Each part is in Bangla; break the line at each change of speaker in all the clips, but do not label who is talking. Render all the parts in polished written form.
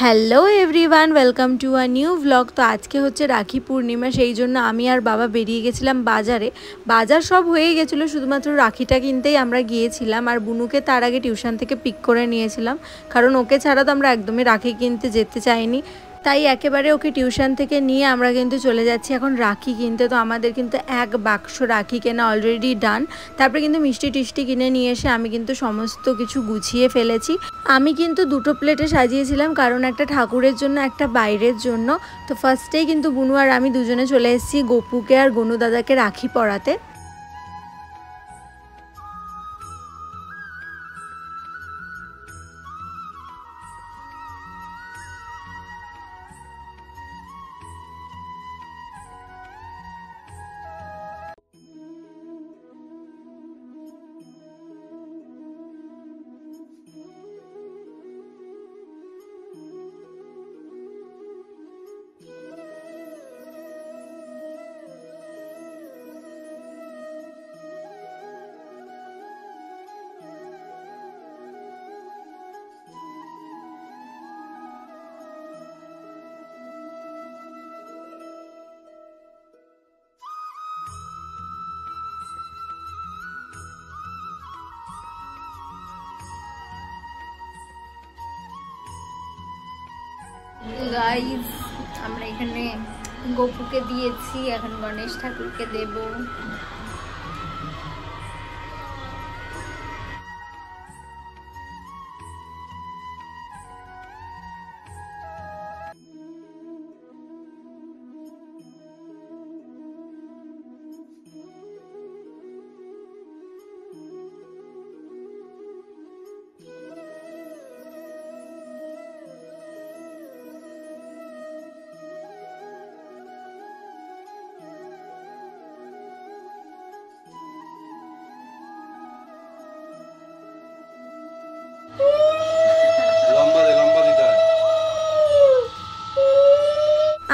Hello everyone, welcome to a new blog. তো আজকে হচ্ছে রাখি পূর্ণিমা, সেই জন্য আমি আর বাবা বেরিয়ে গেছিলাম বাজারে। বাজার সব হয়ে গেছিলো, শুধুমাত্র রাখিটা কিনতেই আমরা গিয়েছিলাম। আর বুনুকে তার আগে টিউশন থেকে পিক করে নিয়েছিলাম, কারণ ওকে ছাড়া তো আমরা একদমই রাখি কিনতে যেতে চাইনি। তাই একেবারে ওকে টিউশন থেকে নিয়ে আমরা কিন্তু চলে যাচ্ছি এখন রাখি কিনতে। তো আমাদের কিন্তু এক বাক্স রাখি কেনা অলরেডি ডান। তারপরে কিন্তু মিষ্টি টিষ্টি কিনে নিয়ে এসে আমি কিন্তু সমস্ত কিছু গুছিয়ে ফেলেছি। আমি কিন্তু দুটো প্লেটে সাজিয়েছিলাম, কারণ একটা ঠাকুরের জন্য, একটা বাইরের জন্য। তো ফার্স্টেই কিন্তু বুনু আর আমি দুজনে চলে এসেছি গোপুকে আর গনু দাদাকে রাখি পরাতে। গাইস, আমরা এখানে গোপুকে দিয়েছি, এখন গণেশ ঠাকুরকে দেব।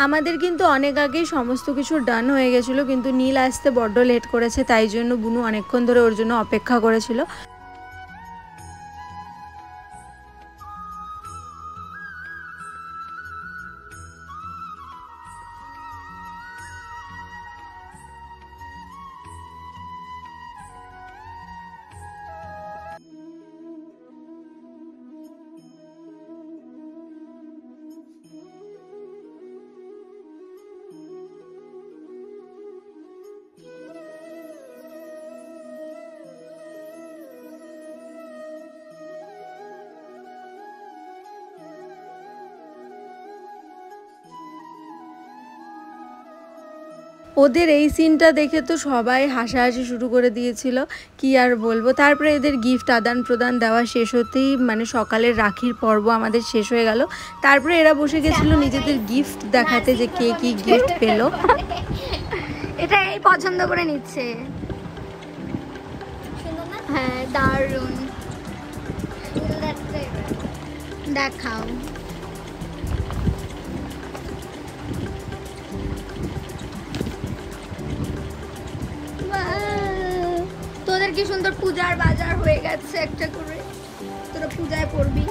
আমাদের কিন্তু অনেক আগেই সমস্ত কিছু ডান হয়ে গেছিলো, কিন্তু নীল আসতে বড্ড লেট করেছে, তাই জন্য বুনু অনেকক্ষণ ধরে ওর জন্য অপেক্ষা করেছিল। ওদের এই সিনটা দেখে তো সবাই হাসাহাসি শুরু করে দিয়েছিল, কি আর বলবো। তারপরে এদের গিফট আদান প্রদান দেওয়া শেষ হতেই মানে সকালের রাখির পর্ব আমাদের শেষ হয়ে গেল। তারপরে এরা বসে গেছিল নিজেদের গিফট দেখাতে, যে কে কি গিফট পেলো।
এটা এই পছন্দ করে নিচ্ছে। হ্যাঁ, দারুণ। দেখাও। তোদের কি সুন্দর পূজার বাজার হয়ে গেছে একটা করে, তোরা পূজায় পড়বি।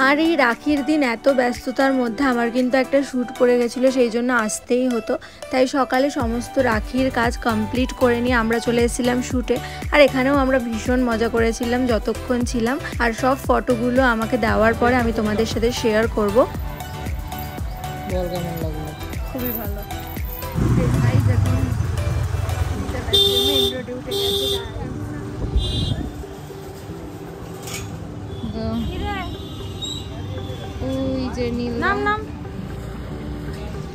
আর এই রাখির দিন এত ব্যস্ততার মধ্যে আমার কিন্তু একটা শ্যুট পড়ে গেছিলো, সেই জন্য আসতেই হতো। তাই সকালে সমস্ত রাখির কাজ কমপ্লিট করে নিয়ে আমরা চলে এসেছিলাম শ্যুটে। আর এখানেও আমরা ভীষণ মজা করেছিলাম যতক্ষণ ছিলাম। আর সব ফটোগুলো আমাকে দেওয়ার পরে আমি তোমাদের সাথে শেয়ার করব। খুবই ভালো।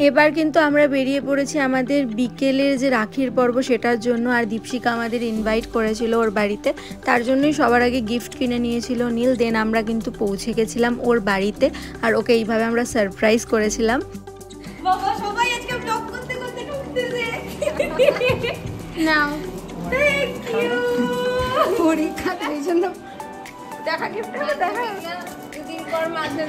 এবার কিন্তু আমরা বেরিয়ে পড়েছি আমাদের বিকেলের যে রাখির পর্ব সেটার জন্য। আর দীপশিকা আমাদের ইনভাইট করেছিল ওর বাড়িতে, তার জন্যই সবার আগে গিফট কিনে নিয়েছিল নীল। দেন আমরা কিন্তু পৌঁছে গেছিলাম ওর বাড়িতে, আর ওকে এইভাবে আমরা সারপ্রাইজ করেছিলাম।
বাবা সবাই আজকে ব্লগ করতে করতে ঢুকতেছে। নাও, থ্যাংক ইউ। পরীক্ষা এই জন্য দেখা গিফটটা দেখা দিন পর মাঝে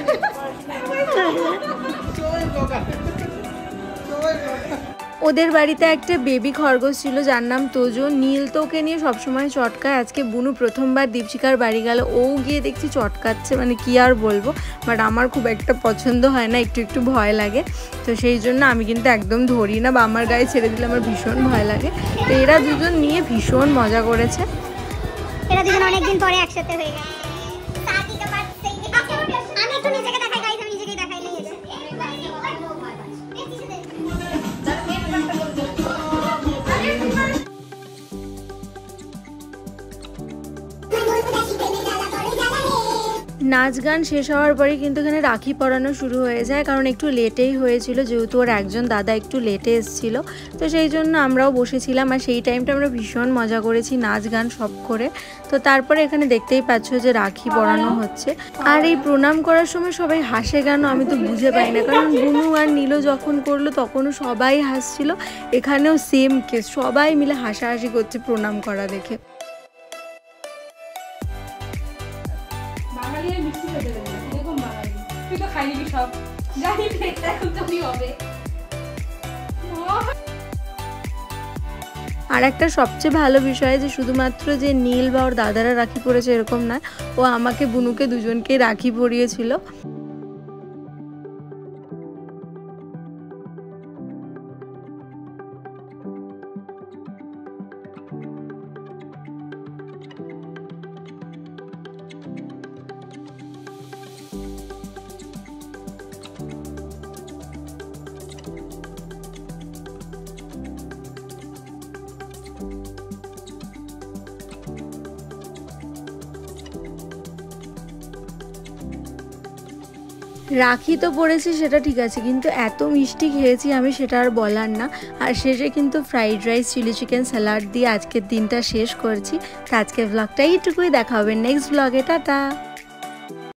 ওদের বাড়িতে একটা বেবি খরগোশ ছিল যার নাম তোজো। নীল তো ওকে নিয়ে সবসময় চটকায়। আজকে বুনু প্রথমবার দীপশিকার বাড়ি গেল, ও গিয়ে দেখছি চটকাচ্ছে, মানে কি আর বলবো। বাট আমার খুব একটা পছন্দ হয় না, একটু একটু ভয় লাগে। তো সেই জন্য আমি কিন্তু একদম ধরি না, বা আমার গায়ে ছেড়ে দিলে আমার ভীষণ ভয় লাগে। তো এরা দুজন নিয়ে ভীষণ মজা করেছে।
এরা দুজন অনেকদিন পরে একসাথে হয়ে গেছে। আমি একটু নিজেকে দেখাই গাইস, আমি নিজেকে দেখাই নিয়ে যাই।
নাচ গান শেষ হওয়ার পরে কিন্তু এখানে রাখি পরানো শুরু হয়ে যায়, কারণ একটু লেটেই হয়েছিল, যেহেতু ওর একজন দাদা একটু লেটে এসেছিলো। তো সেই জন্য আমরাও বসেছিলাম, আর সেই টাইমটা আমরা ভীষণ মজা করেছি, নাচ গান সব করে। তো তারপরে এখানে দেখতেই পাচ্ছ যে রাখি পরানো হচ্ছে। আর এই প্রণাম করার সময় সবাই হাসে কেন আমি তো বুঝে পাই না, কারণ বুনু আর নীলও যখন করলো তখনও সবাই হাসছিল। এখানেও সেম কেস, সবাই মিলে হাসাহাসি করছে প্রণাম করা দেখে। আর একটা সবচেয়ে ভালো বিষয় যে শুধুমাত্র যে নীল বা ওর দাদারা রাখি পরেছে এরকম না, ও আমাকে বুনুকে দুজনকে রাখি পরিয়েছিল। রাখি তো পড়েছি সেটা ঠিক আছে, কিন্তু এত মিষ্টি খেয়েছি আমি সেটা আর বলার না। আর শেষে কিন্তু fried rice, chilli chicken, salad দিয়ে আজকের দিনটা শেষ করছি। তো আজকের ব্লগটা এইটুকুই, দেখা হবে নেক্সট ব্লগে, টাটা।